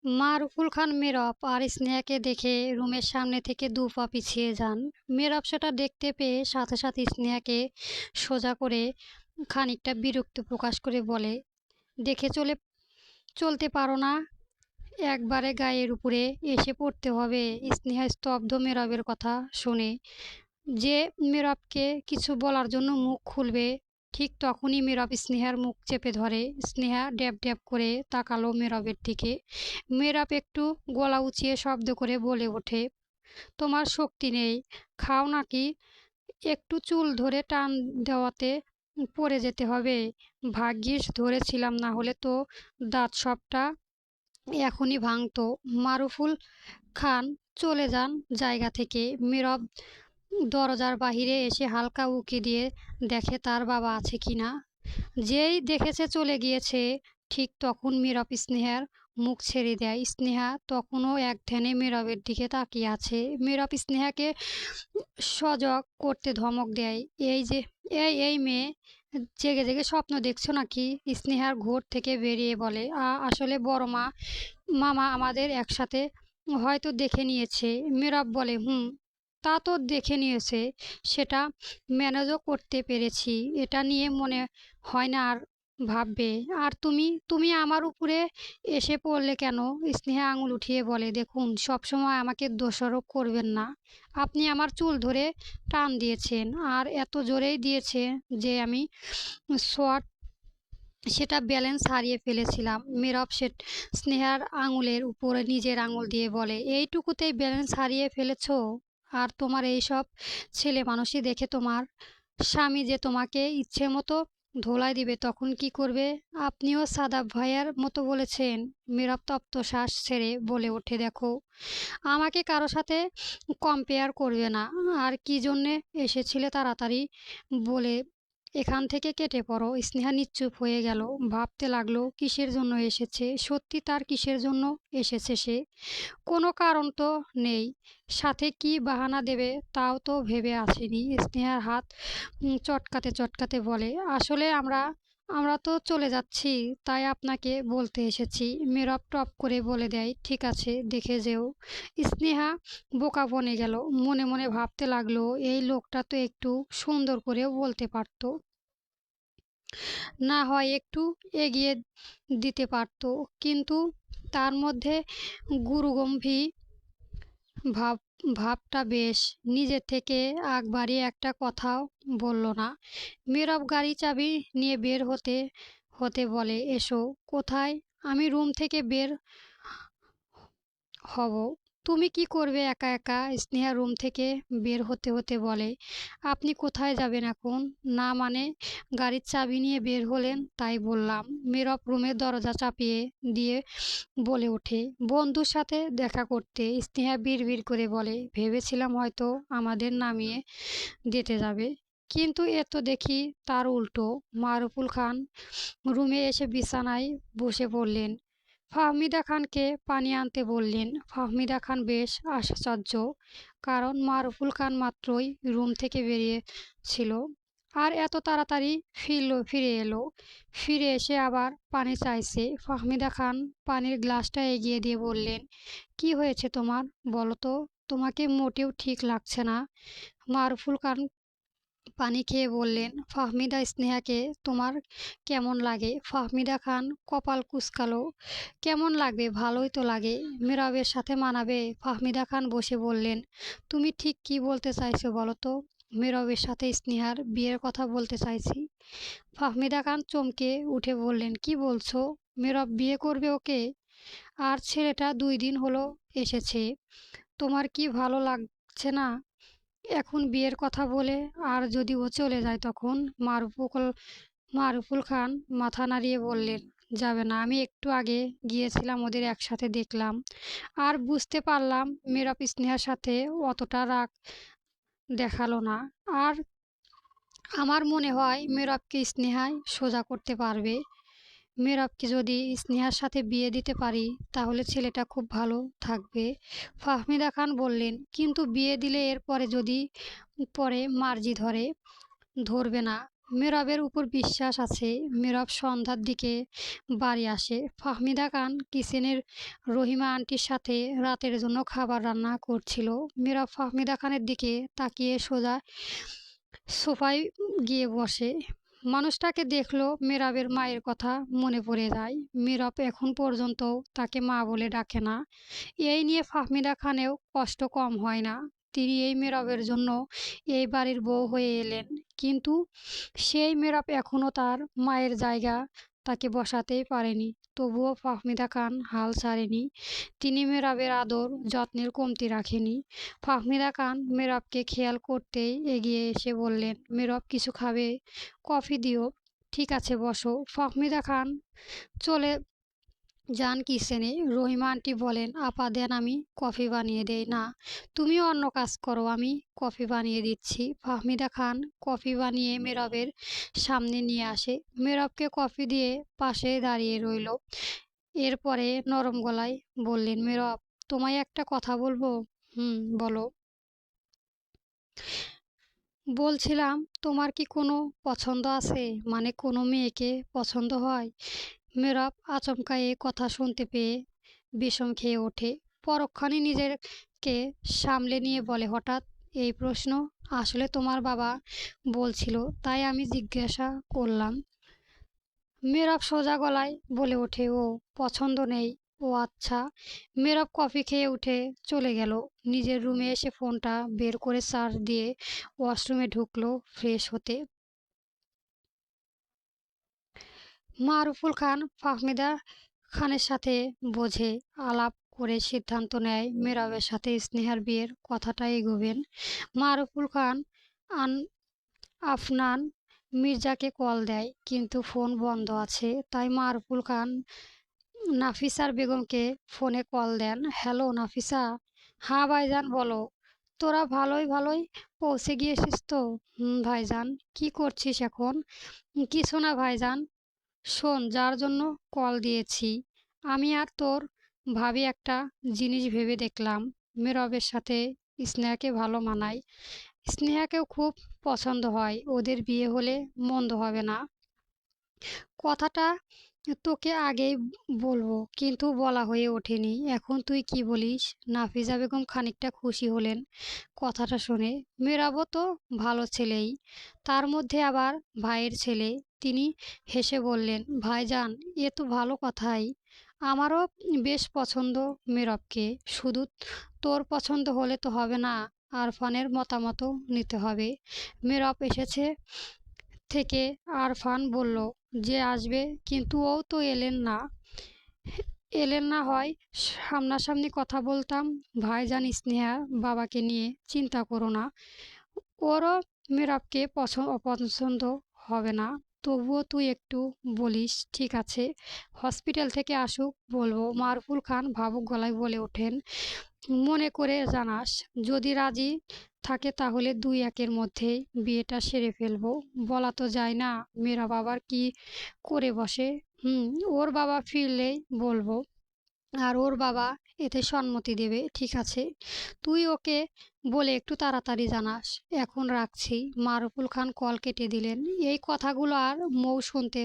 মারুফুল খান মেরব আর স্নেহাকে দেখে রুমের সামনে থেকে 2 পা পিছিয়ে যান। মেরব সেটা দেখতে পেয়ে সাথে সাথে স্নেহাকে সোজা করে খানিকটা বিরক্তি প্রকাশ করে বলে, দেখে চলতে পারো না? একবারে গায়ের উপরে এসে পড়তে হবে? স্নেহা স্তব্ধ মেরবের কথা শুনে। যে মেরবকে কিছু বলার জন্য মুখ খুলবে, ঠিক তখনই মেরব স্নেহার মুখ চেপে ধরে। স্নেহা ড্যাব ড্যাব করে তাকালো মেরবের দিকে। মেরব একটু গলা উঁচিয়ে শব্দ করে বলে ওঠে, তোমার শক্তি নেই, খাও নাকি? একটু চুল ধরে টান দেওয়াতে পড়ে যেতে হবে। ভাগ্যিস ধরেছিলাম, না হলে তো দাঁত সবটা এখনই ভাঙতো। মারুফুল খান চলে যান জায়গা থেকে। নীরব দরজার বাহিরে এসে হালকা উঁকি দিয়ে দেখে তার বাবা আছে কিনা। যেই দেখেছে চলে গিয়েছে, ঠিক তখন নীরব স্নেহার মুখ ছেড়ে দেয়। স্নেহা তখনও এক ধ্যানে নীরবের দিকে তাকিয়ে আছে। নীরব স্নেহাকে সজাগ করতে ধমক দেয়, এই যে এই মেয়ে, জেগে জেগে স্বপ্ন দেখছো নাকি? স্নেহার ঘোর থেকে বেরিয়ে বলে, আসলে বড় মামা আমাদের একসাথে হয়তো দেখে নিয়েছে। নীরব বলে, হুম, তা তো দেখে নিয়েছে, সেটা ম্যানেজও করতে পেরেছি। এটা নিয়ে মনে হয় না আর ভাববে। আর তুমি তুমি আমার উপরে এসে পড়লে কেন? স্নেহা আঙুল উঠিয়ে বলে, দেখুন, সবসময় আমাকে দোষারোপ করবেন না। আপনি আমার চুল ধরে টান দিয়েছেন, আর এত জোরেই দিয়েছে যে আমি শর্ট সেটা ব্যালেন্স হারিয়ে ফেলেছিলাম। নীরব স্নেহার আঙুলের উপরে নিজের আঙুল দিয়ে বলে, এইটুকুতেই ব্যালেন্স হারিয়ে ফেলেছো? আর তোমার এইসব ছেলে মানুষই দেখে তোমার স্বামী যে তোমাকে ইচ্ছে মতো ধোলাই দিবে, তখন কি করবে? আপনিও সাদাব ভাইয়ার মতো বলেছেন। নীরব তপ্ত শ্বাস ছেড়ে বলে ওঠে, দেখো, আমাকে কারো সাথে কম্পেয়ার করবে না। আর কি জন্যে এসেছিলে তাড়াতাড়ি বলে এখান থেকে কেটে পড়ো। স্নেহা নিশ্চুপ হয়ে গেল। ভাবতে লাগলো কিসের জন্য এসেছে। সত্যি তার কিসের জন্য এসেছে সে? কোনো কারণ তো নেই। সাথে কি বাহানা দেবে তাও তো ভেবে আসেনি। স্নেহার হাত চটকাতে চটকাতে বলে, আসলে আমরা আমরা তো চলে যাচ্ছি, তাই আপনাকে বলতে এসেছি। নীরব টপ করে বলে দেয়, ঠিক আছে, দেখে যেও। স্নেহা বোকা বনে গেল। মনে মনে ভাবতে লাগলো, এই লোকটা তো একটু সুন্দর করেও বলতে পারতো, না হয় একটু এগিয়ে দিতে পারতো। কিন্তু তার মধ্যে গুরুগম্ভীর ভাব ভাবটা বেশ। নিজের থেকে আগ বাড়িয়ে একটা কথাও বলল না। নীরব গাড়ি চাবি নিয়ে বের হতে হতে বলে, এসো। কোথায়? আমি রুম থেকে বের হব। তুমি কি করবে একা একা? স্নেহা রুম থেকে বের হতে হতে বলে, আপনি কোথায় যাবেন এখন? না মানে, গাড়ির চাবি নিয়ে বের হলেন তাই বললাম। নীরব রুমের দরজা চাপিয়ে দিয়ে বলে ওঠে, বন্ধুর সাথে দেখা করতে। স্নেহা বিড়বিড় করে বলে, ভেবেছিলাম হয়তো আমাদের নামিয়ে দিতে যাবে, কিন্তু এ তো দেখি তার উল্টো। মারুফুল খান রুমে এসে বিছানায় বসে পড়লেন। ফাহমিদা খানকে পানি আনতে বললেন। ফাহমিদা খান বেশ আশ্চর্য, কারণ মারুফুল খান মাত্রই রুম থেকে বেরিয়েছিল আর এত তাড়াতাড়ি ফিরে এলো। ফিরে এসে আবার পানি চাইছে। ফাহমিদা খান পানির গ্লাসটা এগিয়ে দিয়ে বললেন, কি হয়েছে তোমার, বলো তো? তোমাকে মোটেও ঠিক লাগছে না। মারুফুল খান পানি খেয়ে বললেন, ফাহমিদা, স্নেহাকে তোমার কেমন লাগে? ফাহমিদা খান কপাল কুঁচকালো, কেমন লাগবে, ভালোই তো লাগে। নীরবের সাথে মানাবে? ফাহমিদা খান বসে বললেন, তুমি ঠিক কি বলতে চাইছো বলো তো? নীরবের সাথে স্নেহার বিয়ের কথা বলতে চাইছি। ফাহমিদা খান চমকে উঠে বললেন, কি বলছো? নীরব বিয়ে করবে ওকে? আর ছেলেটা 2 দিন হলো এসেছে, তোমার কি ভালো লাগছে না এখন বিয়ের কথা বলে? আর যদি ও চলে যায় তখন? মারুফুল খান মাথা নাড়িয়ে বললেন, যাবে না। আমি একটু আগে গিয়েছিলাম, ওদের একসাথে দেখলাম, আর বুঝতে পারলাম মেয়েরা স্নেহার সাথে অতটা রাগ দেখালো না। আর আমার মনে হয় মেয়েরাবকে স্নেহায় সোজা করতে পারবে। মেয়েরাবকে যদি স্নেহার সাথে বিয়ে দিতে পারি, তাহলে ছেলেটা খুব ভালো থাকবে। ফাহমিদা খান বললেন, কিন্তু বিয়ে দিলে এরপরে যদি পরে মার্জি ধরবে না। মেহরাবের উপর বিশ্বাস আছে। মেহরাব সন্ধ্যার দিকে বাড়ি আসে। ফাহমিদা খান কিচেনের রহিমা আন্টির সাথে রাতের জন্য খাবার রান্না করছিল। মেহরাব ফাহমিদা খানের দিকে তাকিয়ে সোজা সোফায় গিয়ে বসে। মানুষটাকে দেখলো মেহরাবের মায়ের কথা মনে পড়ে যায়। মেহরাব এখন পর্যন্ত তাকে মা বলে ডাকে না। এই নিয়ে ফাহমিদা খানেও কষ্ট কম হয় না। তিনি এই মেহরাবের জন্য এই বাড়ির বউ হয়ে এলেন, কিন্তু সেই মেহরাব এখনও তার মায়ের জায়গা তাকে বসাতেই পারেনি। তবুও ফাহমিদা খান হাল ছাড়েনি। তিনি মেহরাবের আদর যত্নের কমতি রাখেনি। ফাহমিদা খান মেহরাবকে খেয়াল করতেই এগিয়ে এসে বললেন, মেহরাব কিছু খাবে? কফি দিও। ঠিক আছে, বসো। ফাহমিদা খান চলে যান কিচেনে। রহিমা আন্টি বলেন, আপা দেন আমি কফি বানিয়ে দেই। না, তুমিও অন্য কাজ করো, আমি কফি বানিয়ে দিচ্ছি। ফাহমিদা খান কফি বানিয়ে মেহরাবের সামনে নিয়ে আসে। মেহরাবকে কফি দিয়ে পাশে দাঁড়িয়ে রইল। এরপরে নরম গলায় বললেন, মেহরাব তোমায় একটা কথা বলবো? বলো। বলছিলাম, তোমার কি কোনো পছন্দ আছে? মানে কোনো মেয়েকে পছন্দ হয়? মেহরাব আচমকা এ কথা শুনতে পেয়ে বিষম খেয়ে ওঠে। পরক্ষণে নিজেকে সামলে নিয়ে বলে, হঠাৎ এই প্রশ্ন? আসলে তোমার বাবা বলছিল, তাই আমি জিজ্ঞাসা করলাম। মেহরাব সোজা গলায় বলে ওঠে, ও পছন্দ নেই? ও আচ্ছা। মেহরাব কফি খেয়ে উঠে চলে গেল। নিজের রুমে এসে ফোনটা বের করে চার্জ দিয়ে ওয়াশরুমে ঢুকলো ফ্রেশ হতে। মারুফুল খান ফাহমিদা খানের সাথে বোঝে আলাপ করে সিদ্ধান্ত নেয় মেহরাবের সাথে স্নেহার বিয়ের কথাটা এগোবেন। মারুফুল খান আন আফনান মির্জাকে কল দেয়, কিন্তু ফোন বন্ধ আছে। তাই মারুফুল খান নাফিসার বেগমকে ফোনে কল দেন। হ্যালো নাফিসা। হ্যাঁ ভাইজান বলো। তোরা ভালোই ভালোই পৌঁছে গিয়েছিস তো? ভাইজান। কি করছিস এখন? কিছু না ভাইজান। শোন, যার জন্য কল দিয়েছি, আমি আর তোর ভাবি একটা জিনিস ভেবে দেখলাম। মেহরাবের সাথে স্নেহাকে ভালো মানায়। স্নেহাকেও খুব পছন্দ হয়। ওদের বিয়ে হলে মন্দ হবে না। কথাটা তোকে আগেই বলবো, কিন্তু বলা হয়ে ওঠেনি। এখন তুই কি বলিস? নাফিজা বেগম খানিকটা খুশি হলেন কথাটা শুনে। মেহরাবও তো ভালো ছেলেই, তার মধ্যে আবার ভাইয়ের ছেলে। তিনি হেসে বললেন, ভাইজান এ তো ভালো কথাই। আমারও বেশ পছন্দ মেহরাবকে। শুধু তোর পছন্দ হলে তো হবে না, আরফানের মতামতও নিতে হবে। মেহরাব এসেছে থেকে আরফান বলল যে আসবে, কিন্তু ও তো এলেন না হয় সামনাসামনি কথা বলতাম। ভাইজান স্নেহা বাবাকে নিয়ে চিন্তা করো না। ওরও মেহরাবকে অপছন্দ হবে না। তবুও তুই একটু বলিস। ঠিক আছে, হসপিটাল থেকে আসুক বলবো। মারুফুল খান ভাবুক গলায় বলে ওঠেন, মনে করে জানাস। যদি রাজি থাকে তাহলে 2-1 মধ্যেই বিয়েটা সেরে ফেলবো। বলা তো যায় না মেয়েরা বাবার কি করে বসে। ওর বাবা ফিরলেই বলবো, আর ওর বাবা এতে সম্মতি দেবে। ঠিক আছে, তুই ওকে বলে একটু তাড়াতাড়ি জানাস। এখন রাখছি। মারুফুল খান কল কেটে দিলেন। এই কথাগুলো আর মৌ শুনতে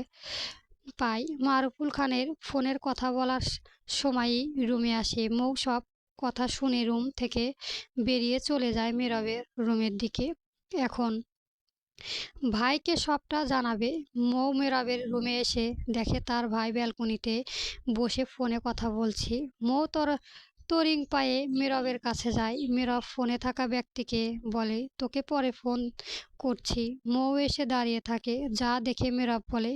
পাই। মারুফুল খানের ফোনের কথা বলার সময়ই রুমে আসে মৌ। সব কথা শুনে রুম থেকে বেরিয়ে চলে যায় মেহরাবের রুমের দিকে। এখন ভাইকে সবটা জানাবে। মৌ মেহরাবের রুমে এসে দেখে তার ভাই ব্যালকনিতে বসে ফোনে কথা বলছে। মৌ তরিং পায়ে মেহরাবের কাছে যায়। মেহরাব ফোনে থাকা ব্যক্তিকে বলে, তোকে পরে ফোন করছি। মৌ এসে দাঁড়িয়ে থাকে। যা দেখে মেহরাব বলে,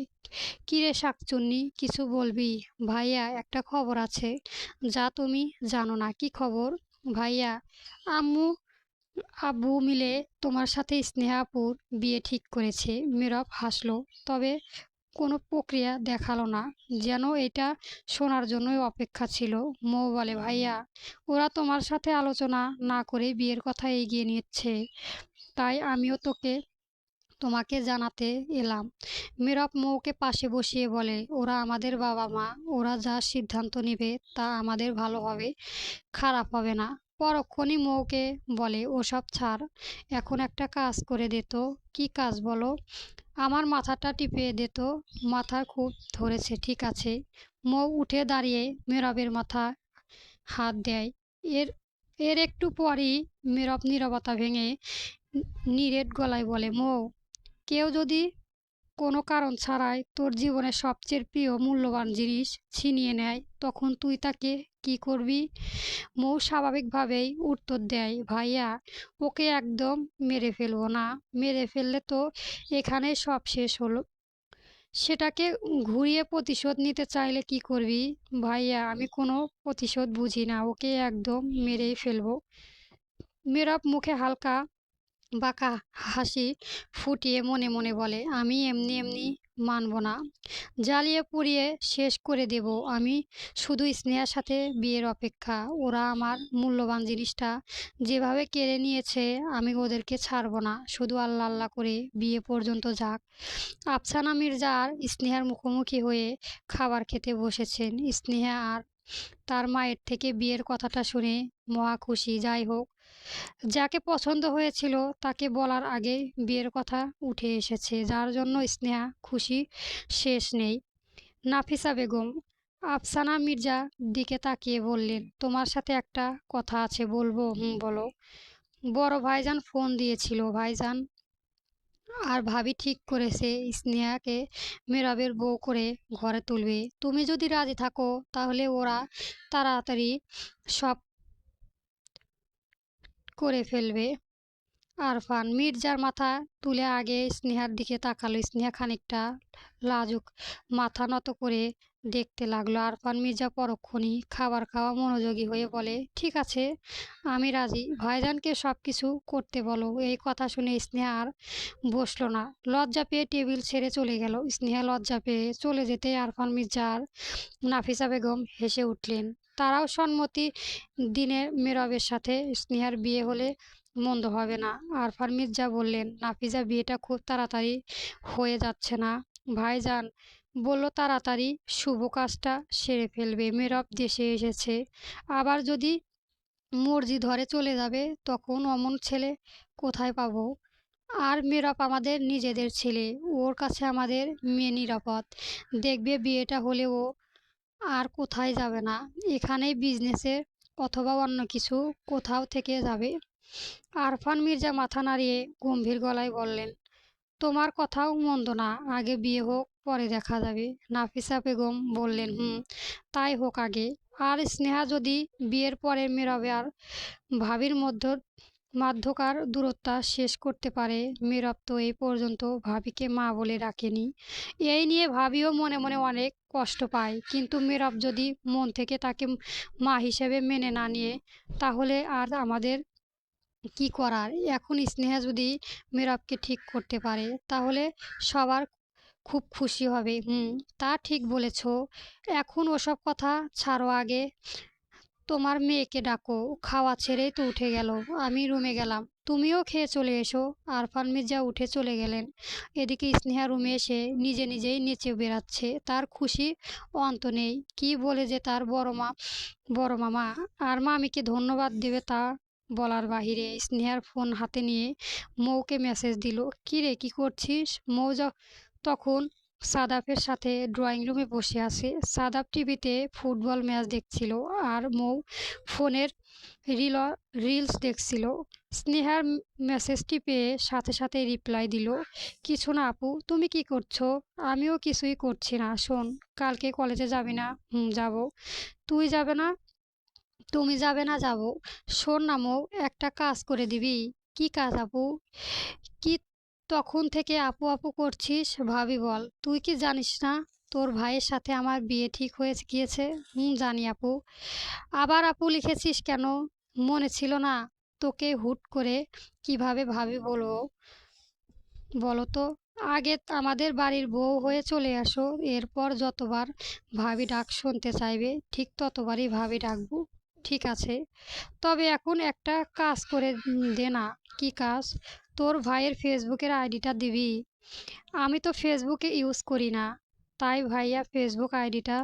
কিরে শাকচুন্নি, কিছু বলবি? ভাইয়া, একটা খবর আছে যা তুমি জানো না। কি খবর? ভাইয়া, আম্মু আব্বু মিলে তোমার সাথে স্নেহা আপুর বিয়ে ঠিক করেছে। মেহরাব হাসলো, তবে কোনো প্রক্রিয়া দেখালো না, যেন এটা শোনার জন্যই অপেক্ষা ছিল। মৌ বলে, ভাইয়া, ওরা তোমার সাথে আলোচনা না করে বিয়ের কথা এগিয়ে নিচ্ছে, তাই আমিও তোমাকে জানাতে এলাম। মেহরাব মৌকে পাশে বসিয়ে বলে, ওরা আমাদের বাবা মা, ওরা যা সিদ্ধান্ত নেবে তা আমাদের ভালো হবে, খারাপ হবে না। পরক্ষণই মৌকে বলে, ওসব ছাড়, এখন একটা কাজ করে দে তো। কি কাজ বলো? আমার মাথাটা টিপে দে তো, মাথা খুব ধরেছে। ঠিক আছে। মৌ উঠে দাঁড়িয়ে মেহরাবের মাথা হাত দেয়। এর এর একটু পরই মেহরাব নীরবতা ভেঙে নিরেট গলায় বলে, মৌ, কেউ যদি কোনো কারণ ছাড়াই তোর জীবনের সবচেয়ে প্রিয় মূল্যবান জিনিস ছিনিয়ে নেয়, তখন তুই তাকে কি করবি? মৌ স্বাভাবিকভাবেই উত্তর দেয়, ভাইয়া, ওকে একদম মেরে ফেলবো না। মেরে ফেললে তো এখানেই সব শেষ হলো। সেটাকে ঘুরিয়ে প্রতিশোধ নিতে চাইলে কি করবি? ভাইয়া, আমি কোনো প্রতিশোধ বুঝি না, ওকে একদম মেরেই ফেলবো। মেহরাব মুখে হালকা বাঁকা হাসি ফুটিয়ে মনে মনে বলে, আমি এমনি এমনি মানব না। জ্বালিয়ে পুড়িয়ে শেষ করে দেব আমি। শুধু স্নেহার সাথে বিয়ের অপেক্ষা। ওরা আমার মূল্যবান জিনিসটা যেভাবে কেড়ে নিয়েছে, আমি ওদেরকে ছাড়বো না। শুধু আল্লাহ আল্লাহ করে বিয়ে পর্যন্ত যাক। আফসানা মির্জা আর স্নেহার মুখোমুখি হয়ে খাবার খেতে বসেছেন। স্নেহা আর তার মায়ের থেকে বিয়ের কথাটা শুনে মহা খুশি। যাই হোক, যাকে পছন্দ হয়েছিল তাকে বলার আগেই বিয়ের কথা উঠে এসেছে, যার জন্য স্নেহা খুশি শেষ নেই। নাফিসা বেগম আফসানা মির্জা দিকে তাকিয়ে বললেন, তোমার সাথে একটা কথা আছে, বলবো? হুম, বলো। বড় ভাইজান ফোন দিয়েছিল ভাইজান, আর ভাবি ঠিক করেছে স্নেহাকে মেহরাবের বউ করে ঘরে তুলবে। তুমি যদি রাজি থাকো তাহলে ওরা তাড়াতাড়ি সব করে ফেলবে। আরফান মির্জার মাথা তুলে আগে স্নেহার দিকে তাকালো। স্নেহা খানিকটা লাজুক মাথা নত করে দেখতে লাগলো। আরফান মির্জা পরক্ষণই খাবার খাওয়া মনোযোগী হয়ে বলে, ঠিক আছে, আমি রাজি। ভাইজানকে সব কিছু করতে বলো। এই কথা শুনে স্নেহা আর বসলো না। লজ্জা পেয়ে টেবিল ছেড়ে চলে গেল। স্নেহা লজ্জা পেয়ে চলে যেতে আরফান মির্জা আর নাফিসা বেগম হেসে উঠলেন। তারাও সম্মতি দিনে মেহরাবের সাথে স্নেহার বিয়ে হলে মন্দ হবে না। আরফান মির্জা বললেন, নাফিজা, বিয়েটা খুব তাড়াতাড়ি হয়ে যাচ্ছে না? ভাইজান বলল তাড়াতাড়ি শুভ কাজটা সেরে ফেলবে। মেহরাব দেশে এসেছে, আবার যদি মর্জি ধরে চলে যাবে, তখন অমন ছেলে কোথায় পাবো? আর মেহরাব আমাদের নিজেদের ছেলে, ওর কাছে আমাদের মেয়ে নিরাপদ। দেখবে বিয়েটা হলে ও আর কোথায় যাবে না, এখানেই বিজনেসে অথবা অন্য কিছু কোথাও থেকে যাবে। আরফান মির্জা মাথা নাড়িয়ে গম্ভীর গলায় বললেন, তোমার কথাও মন্দ না, আগে বিয়ে হোক, পরে দেখা যাবে। নাফিসা বেগম বললেন, হুম, তাই হোক আগে। আর স্নেহা যদি বিয়ের পরে মেহরাবে আর ভাবির মধ্যকার দূরত্ব শেষ করতে পারে। মেহরাব তো এই পর্যন্ত ভাবিকে মা বলে ডাকেনি। এই নিয়ে ভাবিও মনে মনে অনেক কষ্ট পায়, কিন্তু মেহরাব যদি মন থেকে তাকে মা হিসেবে মেনে না নিয়ে, তাহলে আর আমাদের কি করার? এখন স্নেহা যদি মেহরাবকে ঠিক করতে পারে, তাহলে সবার খুব খুশি হবে। হুম, তা ঠিক বলেছ। এখন ওসব কথা ছাড়ো, আগে তোমার মেয়েকে ডাকো। খাওয়া ছেড়েই তো উঠে গেল। আমি রুমে গেলাম, তুমিও খেয়ে চলে এসো। আরফান মির্জা উঠে চলে গেলেন। এদিকে স্নেহা রুমে এসে নিজে নিজেই নেচে বেড়াচ্ছে। তার খুশি অন্ত নেই। কি বলে যে তার বড় মামা আর মামিকে ধন্যবাদ দেবে তা বলার বাহিরে। স্নেহার ফোন হাতে নিয়ে মৌকে মেসেজ দিল, কী রে, কী করছিস? মৌ তখন সাদাফের সাথে ড্রয়িং রুমে বসে আছে। সাদাফ টিভিতে ফুটবল ম্যাচ দেখছিল, আর মৌ ফোনের রিল রিলস দেখছিল। স্নেহার মেসেজটি পেয়ে সাথে সাথে রিপ্লাই দিল, কিছু না আপু, তুমি কি করছো? আমিও কিছুই করছি না। শোন, কালকে কলেজে যাবি না? হুম, যাবো। তুই যাবে না? তুমি যাবে না? যাবো। শোন না মৌ, একটা কাজ করে দিবি। কি কাজ আপু? কি তখন থেকে আপু আপু করছিস? ভাবি বল, তুই কি জানিস না তোর ভাইয়ের সাথে আমার বিয়ে ঠিক হয়ে গিয়েছে? হুম, জানি আপু। আবার আপু লিখেছিস কেন? মনে ছিল না? তোকে হুট করে কিভাবে ভাবি বলবো বলো তো? আগে আমাদের বাড়ির বউ হয়ে চলে আসো, এরপর যতবার ভাবি ডাক শুনতে চাইবে ঠিক ততবারই ভাবি ডাকবো। ঠিক আছে, তবে এখন একটা কাজ করে দে না। কি কাজ? তোর ভাইয়ের ফেসবুকের আইডিটা দিবি। আমি তো ফেসবুকে ইউজ করি না, তাই ভাইয়া ফেসবুক আইডিটা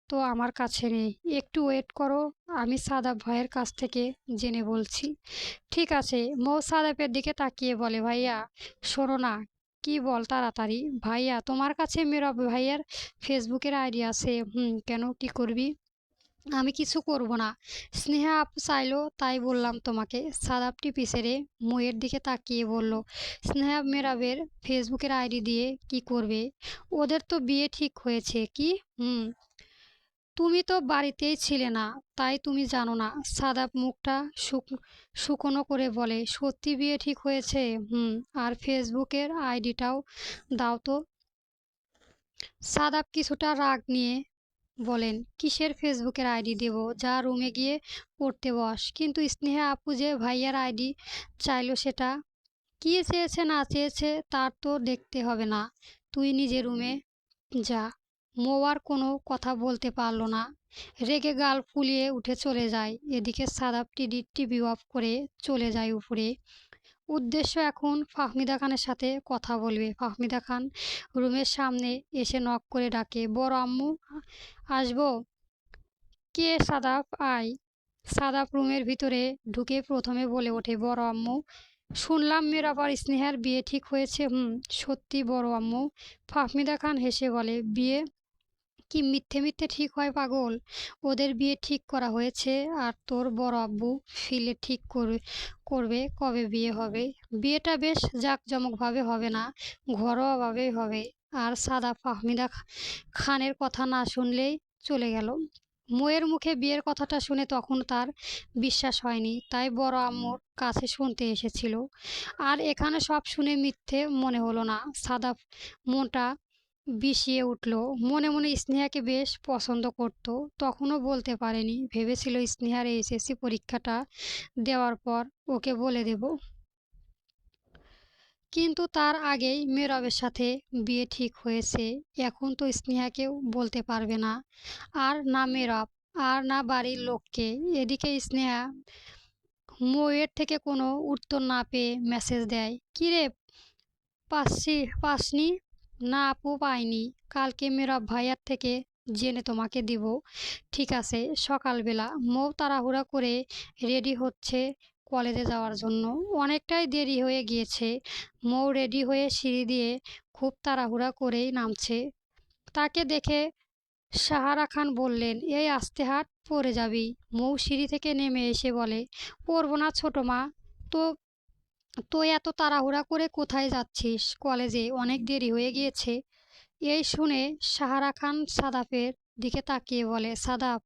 তো আমার কাছে নেই, একটু ওয়েট করো, আমি সাদাব ভাইয়ের কাছ থেকে জেনে বলছি। ঠিক আছে। মৌ সাদাবের দিকে তাকিয়ে বলে, ভাইয়া শোনো না, কি বল তাড়াতাড়ি। ভাইয়া তোমার কাছে মেরা ভাইয়ার ফেসবুকের আইডি আছে? কেন, কি করবি? আমি কিছু করব না, স্নেহা আপু চাইলো তাই বললাম তোমাকে। সাদাবটি পিছেরে মইয়ের দিকে তাকিয়ে বলল, স্নেহা মেরাবের ফেসবুকের আইডি দিয়ে কি করবে? ওদের তো বিয়ে ঠিক হয়েছে। কি? হুম। তুমি তো বাড়িতেই ছিলে না, তাই তুমি জানো না। সাদাব মুখটা শুকনো করে বলে, সত্যি বিয়ে ঠিক হয়েছে? আর ফেসবুকের আইডিটাও দাও তো। সাদাব কিছুটা রাগ নিয়ে বলেন, কিসের ফেসবুকের আইডি দেব? যা রুমে গিয়ে পড়তে বস। কিন্তু স্নেহা আপু যে ভাইয়ার আইডি চাইলো, সেটা কি চেয়েছে না চেয়েছে তার তো দেখতে হবে না? তুই নিজে রুমে যা। মৌ আর কোনো কথা বলতে পারল না, রেগে গাল ফুলিয়ে উঠে চলে যায়। এদিকে সাদাব টিভি অফ করে চলে যায় উপরে। উদ্দেশ্য এখন ফাহমিদা খানের সাথে কথা বলবে। ফাহমিদা খান রুমের সামনে এসে নক করে ডাকে, বড় আম্মু আসবো? কে? সাদাব, আয়। সাদাব রুমের ভিতরে ঢুকে প্রথমে বলে ওঠে, বড় আম্মু, শুনলাম মেয়ের আবার স্নেহার বিয়ে ঠিক হয়েছে। সত্যি বড় আম্মু? ফাহমিদা খান হেসে বলে, বিয়ে কি মিথ্যে মিথ্যে ঠিক হয় পাগল? ওদের বিয়ে ঠিক করা হয়েছে, আর তোর বড় আব্বু ফিলে ঠিক করবে কবে বিয়ে হবে। বিয়েটা বেশ জাঁকজমকভাবে হবে না, ঘরোয়াভাবেই হবে। আর সাদা ফাহমিদা খানের কথা না শুনলেই চলে গেল। মোয়ের মুখে বিয়ের কথাটা শুনে তখন তার বিশ্বাস হয়নি, তাই বড় আম্মুর কাছে শুনতে এসেছিল। আর এখানে সব শুনে মিথ্যে মনে হলো না। সাদা মনটা বিষিয়ে উঠল। মনে মনে স্নেহাকে বেশ পছন্দ করত, তখনও বলতে পারেনি। ভেবেছিল স্নেহার এইচএসসি পরীক্ষাটা দেওয়ার পর ওকে বলে দেব, কিন্তু তার আগেই মেহরাবের সাথে বিয়ে ঠিক হয়েছে। এখন তো স্নেহাকেও বলতে পারবে না, আর না মেহরাব, আর না বাড়ির লোককে। এদিকে স্নেহা মৌয়ের থেকে কোনো উত্তর না পেয়ে মেসেজ দেয়, কিরে পাসনি? না আপু, পাইনি। কালকে মেহরাব ভাইয়ার থেকে জেনে তোমাকে দিব। ঠিক আছে। সকালবেলা মৌ তাড়াহুড়া করে রেডি হচ্ছে কলেজে যাওয়ার জন্য। অনেকটাই দেরি হয়ে গিয়েছে। মৌ রেডি হয়ে সিঁড়ি দিয়ে খুব তাড়াহুড়া করেই নামছে। তাকে দেখে সাহারা খান বললেন, এই আস্তে হাট, পড়ে যাবি। মৌ সিঁড়ি থেকে নেমে এসে বলে, পড়বো না ছোট মা। তো তুই এত তাড়াহুড়া করে কোথায় যাচ্ছিস? কলেজে অনেক দেরি হয়ে গিয়েছে। এই শুনে সাহারা খান সাদাফের দিকে তাকিয়ে বলে, সাদাফ,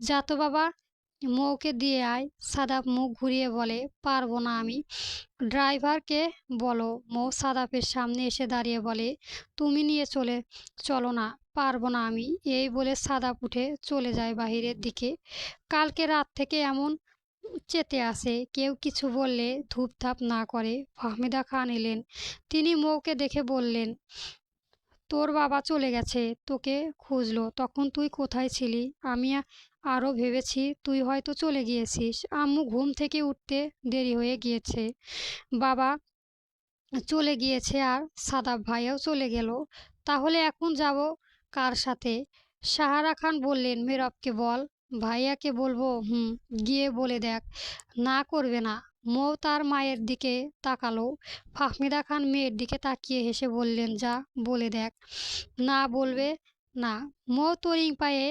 যা তো বাবা, মৌকে দিয়ে আয়। সাদাফ মুখ ঘুরিয়ে বলে, পারবো না আমি। ড্রাইভারকে বলো। মৌ সাদাফের সামনে এসে দাঁড়িয়ে বলে, তুমি নিয়ে চলো না। পারবো না আমি। এই বলে সাদাফ উঠে চলে যায় বাহিরের দিকে। কালকে রাত থেকে এমন চেতে আসে, কেউ কিছু বললে ধূপধাপ না করে। ফাহমিদা খান এলেন। তিনি মৌকে দেখে বললেন, তোর বাবা চলে গেছে, তোকে খুঁজলো। তখন তুই কোথায় ছিলি? আমি আরও ভেবেছি তুই হয়তো চলে গিয়েছিস। আম্মু ঘুম থেকে উঠতে দেরি হয়ে গিয়েছে। বাবা চলে গিয়েছে আর সাদাব ভাইয়াও চলে গেল। তাহলে এখন যাব কার সাথে? সাহারা খান বললেন, মেহরাবকে বল। ভাইয়াকে বলবো? গিয়ে বলে দেখ। না করবে না। মৌ তার মায়ের দিকে তাকালো। ফাহমিদা খান মেয়ের দিকে তাকিয়ে হেসে বললেন, যা বলে দেখ। না বলবে না। মৌ তরিং পায়ে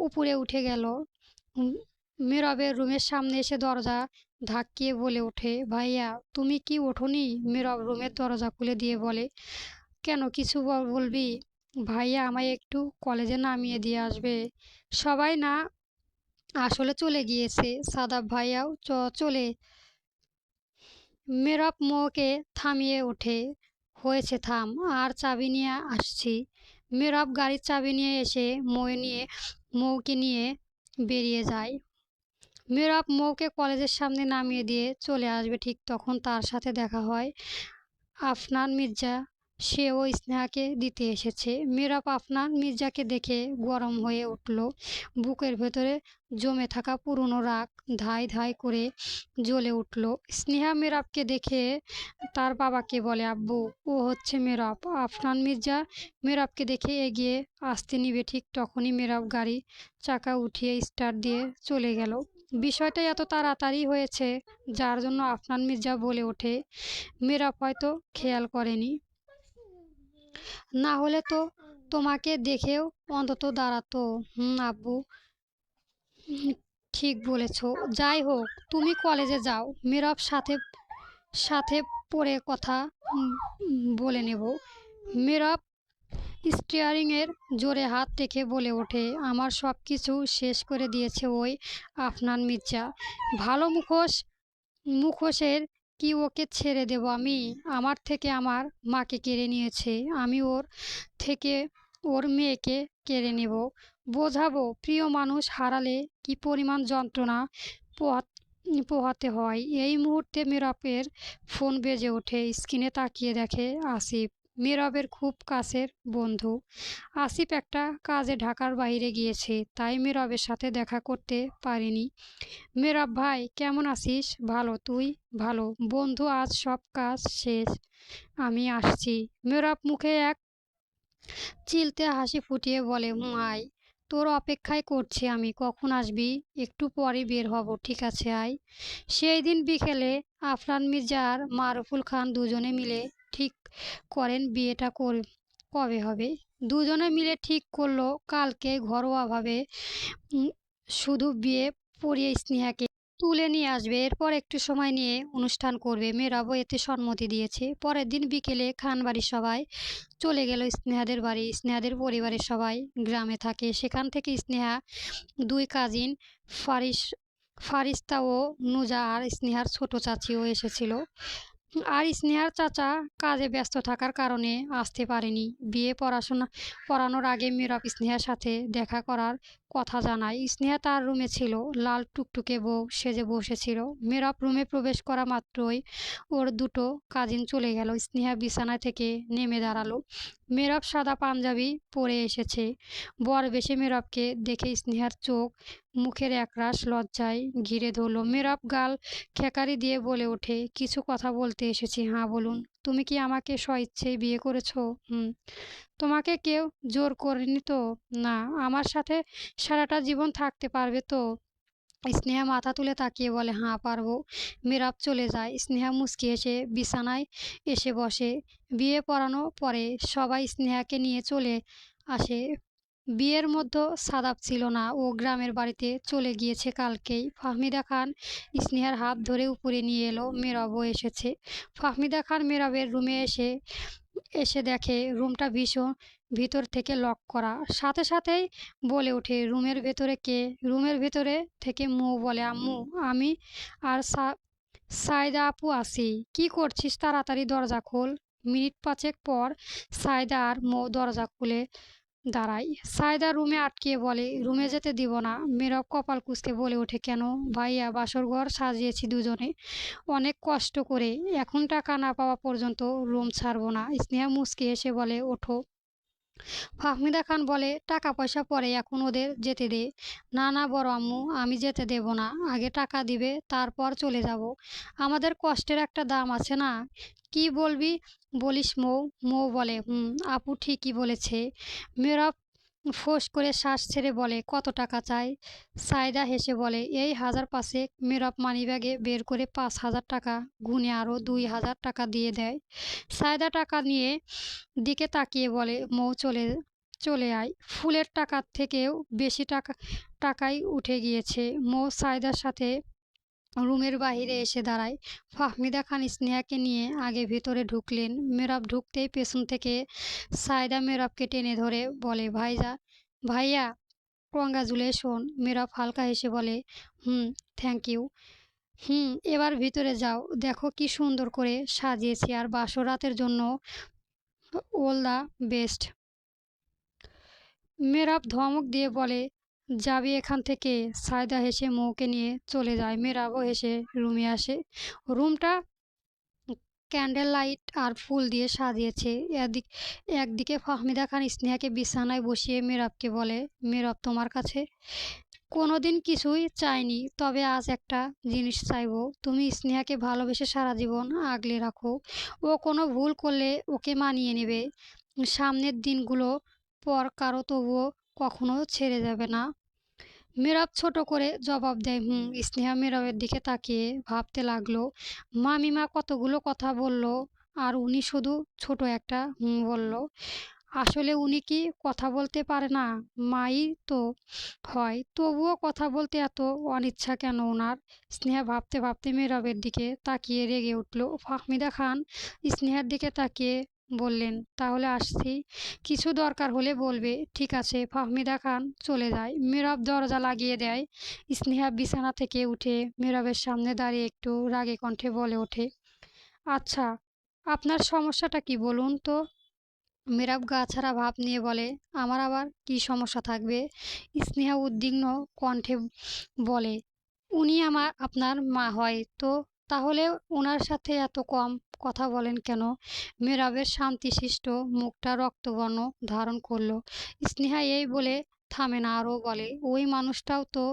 উপরে উঠে গেল। মেহরাবের রুমের সামনে এসে দরজা ধাক্কিয়ে বলে ওঠে, ভাইয়া তুমি কি ওঠোনি? মেহরাব রুমের দরজা খুলে দিয়ে বলে, কেন, কিছু বলবি? ভাইয়া আমায় একটু কলেজে নামিয়ে দিয়ে আসবে। সবাই না আসলে চলে গিয়েছে। সাদাব ভাইয়াও চলে। মেহরাব মৌকে থামিয়ে ওঠে, হয়েছে থাম, আর চাবি নিয়ে আসছি। মেহরাব গাড়ির চাবি নিয়ে এসে মৌকে নিয়ে বেরিয়ে যায়। মেহরাব মৌকে কলেজের সামনে নামিয়ে দিয়ে চলে আসবে, ঠিক তখন তার সাথে দেখা হয় আফনান মির্জা সেও স্নেহাকে দিতে এসেছে। মীরাব আফনান মির্জাকে দেখে গরম হয়ে উঠল। বুকের ভেতরে জমে থাকা পুরনো রাগ ধাই ধাই করে জ্বলে উঠল। স্নেহা মীরাবকে দেখে তার বাবাকে বলে, আব্বু, ও হচ্ছে মীরাব। আফনান মির্জা মীরাবকে দেখে এগিয়ে আসতে নিবে ঠিক তখনই মীরাব গাড়ি চাকা উঠিয়ে স্টার্ট দিয়ে চলে গেল। বিষয়টা এত তাড়াতাড়ি হয়েছে যার জন্য আফনান মির্জা বলে ওঠে, মীরাব হয়তো খেয়াল করেনি, না হলে তো তোমাকে দেখেও অন্তত দাঁড়াতো। আব্বু, ঠিক বলেছ। যাই হোক, তুমি কলেজে যাও, মীরাব সাথে সাথে পরে কথা বলে নেব। মীরাব স্টিয়ারিংয়ের জোরে হাত রেখে বলে ওঠে, আমার সব কিছু শেষ করে দিয়েছে ওই আফনান মির্জা। ভালো মুখোশের কি ওকে ছেড়ে দেব আমি? আমার থেকে আমার মাকে কেড়ে নিয়েছে, আমি ওর থেকে ওর মেয়েকে কেড়ে নেব। বোঝাবো প্রিয় মানুষ হারালে কি পরিমাণ যন্ত্রণা পোহাতে হয়। এই মুহূর্তে মীরাবের ফোন বেজে ওঠে। স্ক্রিনে তাকিয়ে দেখে আসিফ, মীরাবের খুব কাছের বন্ধু। আসিফ একটা কাজে ঢাকার বাইরে গিয়েছে, তাই মীরাবের সাথে দেখা করতে পারেনি। মীরাব ভাই, কেমন আছিস? ভালো, তুই? ভালো বন্ধু, আজ সব কাজ শেষ, আমি আসছি। মীরাব মুখে এক চিলতে হাসি ফুটিয়ে বলে, আয়, তোর অপেক্ষায় করছি আমি, কখন আসবি? একটু পরে বের হব, ঠিক আছে, আয়। সেই দিন বিকেলে আফরান মির্জা আর মারুফুল খান দুজনে মিলে ঠিক করেন বিয়েটা কবে হবে। দুজনে মিলে ঠিক করলো কালকে ঘরোয়াভাবে শুধু বিয়ে পড়িয়ে স্নেহাকে তুলে নিয়ে আসবে, এরপর একটু সময় নিয়ে অনুষ্ঠান করবে। মেয়েরাবও এতে সম্মতি দিয়েছে। পরের দিন বিকেলে খানবাড়ির সবাই চলে গেল স্নেহাদের বাড়ি। স্নেহাদের পরিবারের সবাই গ্রামে থাকে। সেখান থেকে স্নেহা দুই কাজিন ফারিস ফারিস্তা ও নুজা আর স্নেহার ছোট চাচিও এসেছিল। আর স্নেহার চাচা কাজে ব্যস্ত থাকার কারণে আসতে পারেনি। বিয়ে পড়ানোর আগে মীরাব স্নেহার সাথে দেখা করার কথা জানায়। স্নেহা তার রুমে ছিল, লাল টুকটুকে বউ সেজে বসেছিল। মীরাব রুমে প্রবেশ করা মাত্রই ওর দুটো কাজিন চলে গেল। স্নেহা বিছানায় থেকে নেমে দাঁড়ালো। মীরাব সাদা পাঞ্জাবি পরে এসেছে। বর বেশে মীরাবকে দেখে স্নেহার চোখ মুখের একরাশ লজ্জায় ঘিরে ধরল। মীরাব গাল খেকারি দিয়ে বলে ওঠে, কিছু কথা বলতে এসেছি। হ্যাঁ বলুন। তুমি কি আমাকে স্বইচ্ছেই বিয়ে করেছো? তোমাকে কেউ জোর করেনি তো? না। আমার সাথে সারাটা জীবন থাকতে পারবে তো? স্নেহা মাথা তুলে তাকিয়ে বলে, হ্যাঁ পারবো। মীরাব চলে যায়। স্নেহা মুচকি এসে বিছানায় এসে বসে। বিয়ে পড়ানো পরে সবাই স্নেহাকে নিয়ে চলে আসে। বিয়ের মধ্যে সাদাব ছিল না, ও গ্রামের বাড়িতে চলে গিয়েছে কালকেই। ফাহমিদা খান স্নেহার হাত ধরে উপরে নিয়ে এলো। মীরাবও এসেছে। ফাহমিদা খান মীরাবের রুমে এসে এসে দেখে রুমটা ভীষণ ভিতর থেকে লক করা। সাথে সাথেই বলে ওঠে, রুমের ভেতরে কে? রুমের ভেতরে থেকে মৌ বলে, আম্মু, আমি আর সাইদা আপু আছি। কি করছিস? তাড়াতাড়ি দরজা খোল। মিনিট পাঁচেক পর সাইদা আর মৌ দরজা খুলে দাঁড়ায়। সাইদা রুমে আটকিয়ে বলে, রুমে যেতে দিব না। মীরাব কপাল কুঁচকে বলে ওঠে, কেন? ভাইয়া, বাসর ঘর সাজিয়েছি দুজনে অনেক কষ্ট করে, এখন টাকা না পাওয়া পর্যন্ত রুম ছাড়বো না। স্নেহা মুচকি এসে বলে, ওঠো। ফাহমিদা খান বলে, টাকা পয়সা পরে, এখন ওদের যেতে দে। না না বড় আম্মু, আমি যেতে দেব না, আগে টাকা দিবে তারপর চলে যাব। আমাদের কষ্টের একটা দাম আছে না? কি বলিস মৌ? মৌ বলে, আপু ঠিকই বলেছে। মেয়েরা ফোঁস করে শ্বাস ছেড়ে বলে, কত টাকা চাই? সাইদা হেসে বলে, এই 1000 পাঁচেক। মীরাব মানিব্যাগে বের করে 5,000 টাকা গুনে আরও 2,000 টাকা দিয়ে দেয়। সাইদা টাকা নিয়ে দিকে তাকিয়ে বলে, মৌ চলে চলে আয়, ফুলের টাকার থেকেও বেশি টাকাই উঠে গিয়েছে। মৌ সাইদার সাথে রুমের বাহিরে এসে দাঁড়ায়। ফাহমিদা খান স্নেহাকে নিয়ে আগে ভেতরে ঢুকলেন। মেহরাব ঢুকতেই পেছন থেকে সাইদা মেহরাবকে টেনে ধরে বলে, ভাইয়া, কংগ্রাচুলেশন। মেহরাব হালকা হেসে বলে, থ্যাংক ইউ। এবার ভিতরে যাও, দেখো কি সুন্দর করে সাজিয়েছি, আর বাসর রাতের জন্য অল দ্য বেস্ট। মেহরাব ধমক দিয়ে বলে, যাবি এখান থেকে? সায়দা হেসে মৌকে নিয়ে চলে যায়। মেহরাবও হেসে রুমে আসে। রুমটা ক্যান্ডেল লাইট আর ফুল দিয়ে সাজিয়েছে। একদিকে ফাহমিদা খান স্নেহাকে বিছানায় বসিয়ে মেহেরাবকে বলে, মেহেরাব তোমার কাছে কোনোদিন কিছুই চাইনি, তবে আজ একটা জিনিস চাইবো। তুমি স্নেহাকে ভালোবেসে সারা জীবন আগলে রাখো। ও কোনো ভুল করলে ওকে মানিয়ে নেবে। সামনের দিনগুলো পর কারো তবুও কখনো ছেড়ে যাবে না। মেহেরাব ছোট করে জবাব দেয়, হুম। স্নেহা মেহেরাবের দিকে তাকিয়ে ভাবতে লাগলো, মামিমা কতগুলো কথা বলল আর উনি শুধু ছোট একটা হুম বলল। আসলে উনি কি কথা বলতে পারে না? মাই তো হয়, তবুও কথা বলতে এত অনিচ্ছা কেন ওনার? স্নেহা ভাবতে ভাবতে মেহেরাবের দিকে তাকিয়ে রেগে উঠল। ফাহমিদা খান স্নেহার দিকে তাকিয়ে বললেন, তাহলে আসছি, কিছু দরকার হলে বলবে। ঠিক আছে। ফাহমিদা খান চলে যায়। মেহেরাব দরজা লাগিয়ে দেয়। স্নেহা বিছানা থেকে উঠে মেহেরাবের সামনে দাঁড়িয়ে একটু রাগে কণ্ঠে বলে ওঠে, আচ্ছা, আপনার সমস্যাটা কি বলুন তো? মেহেরাব গা ছাড়া ভাব নিয়ে বলে, আমার আবার কি সমস্যা থাকবে? স্নেহা উদ্বিগ্ন কণ্ঠে বলে, উনি আপনার মা হয় তো, তাহলে ওনার সাথে এত কম কথা বলেন কেন? মেহেরাবের শান্তশিষ্ট মুখটা রক্তবর্ণ ধারণ করলো। স্নেহা এই বলে থামে না, আরও বলে, ওই মানুষটাও তো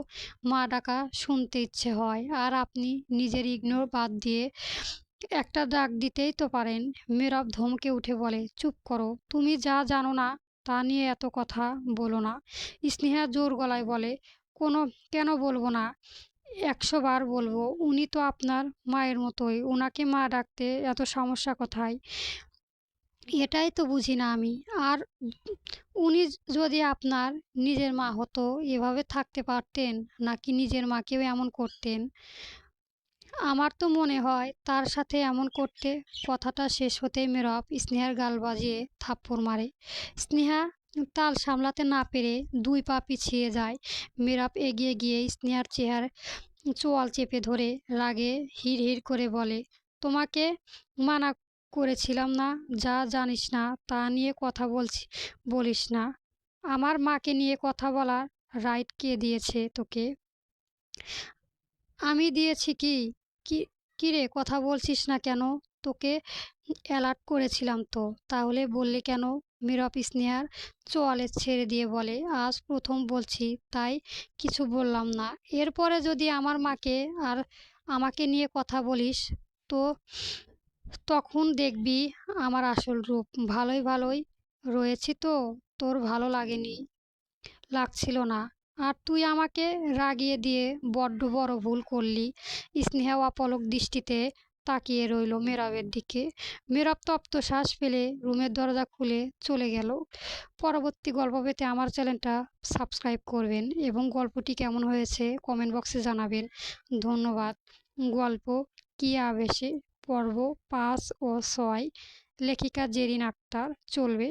মা ডাকা শুনতে ইচ্ছে হয়, আর আপনি নিজের ইগনোর বাদ দিয়ে একটা ডাক দিতেই তো পারেন। মেহেরাব ধমকে উঠে বলে, চুপ করো, তুমি যা জানো না তা নিয়ে এত কথা বলো না। স্নেহা জোর গলায় বলে, কেন বলবো না? 100 বার বলবো। উনি তো আপনার মায়ের মতোই, ওনাকে মা ডাকতে এত সমস্যা কোথায়? এটাই তো বুঝি না আমি। আর উনি যদি আপনার নিজের মা হতো, এভাবে থাকতে পারতেন, নাকি নিজের মাকেও এমন করতেন? আমার তো মনে হয় তার সাথে এমন করতে। কথাটা শেষ হতেই মেহেরাব স্নেহার গাল বাজিয়ে থাপ্পড় মারে। স্নেহা তাল সামলাতে না পেরে 2 পা পিছিয়ে যায়। মেহেরাব এগিয়ে গিয়ে স্নেহার চোয়াল চেপে ধরে রাগে হিড়হিড় করে বলে, তোমাকে মানা করেছিলাম না? যা জানিস না তা নিয়ে কথা বলিস না। আমার মাকে নিয়ে কথা বলার রাইট কে দিয়েছে তোকে? আমি দিয়েছি কি? কি কিরে কথা বলছিস না কেন? তোকে অ্যালার্ট করেছিলাম তো, তাহলে বললি কেন? নীরব স্নেহার চোয়ালে ছেড়ে দিয়ে বলে, আজ প্রথম বলছি তাই কিছু বললাম না। এরপরে যদি আমার মাকে আর আমাকে নিয়ে কথা বলিস তো তখন দেখবি আমার আসল রূপ। ভালোই ভালোই রয়েছি তো, তোর ভালো লাগছিল না। আর তুই আমাকে রাগিয়ে দিয়ে বড্ড বড় ভুল করলি। স্নেহা অপলক দৃষ্টিতে তাকিয়ে রইল মেহেরাবের দিকে। মেহেরাব তপ্ত শ্বাস ফেলে রুমের দরজা খুলে চলে গেল। পরবর্তী গল্প পেতে আমার চ্যানেলটা সাবস্ক্রাইব করবেন এবং গল্পটি কেমন হয়েছে কমেন্ট বক্সে জানাবেন। ধন্যবাদ। গল্প কি আবেশে, পর্ব 5 ও 6, লেখিকা জেরিন আক্তার। চলবে।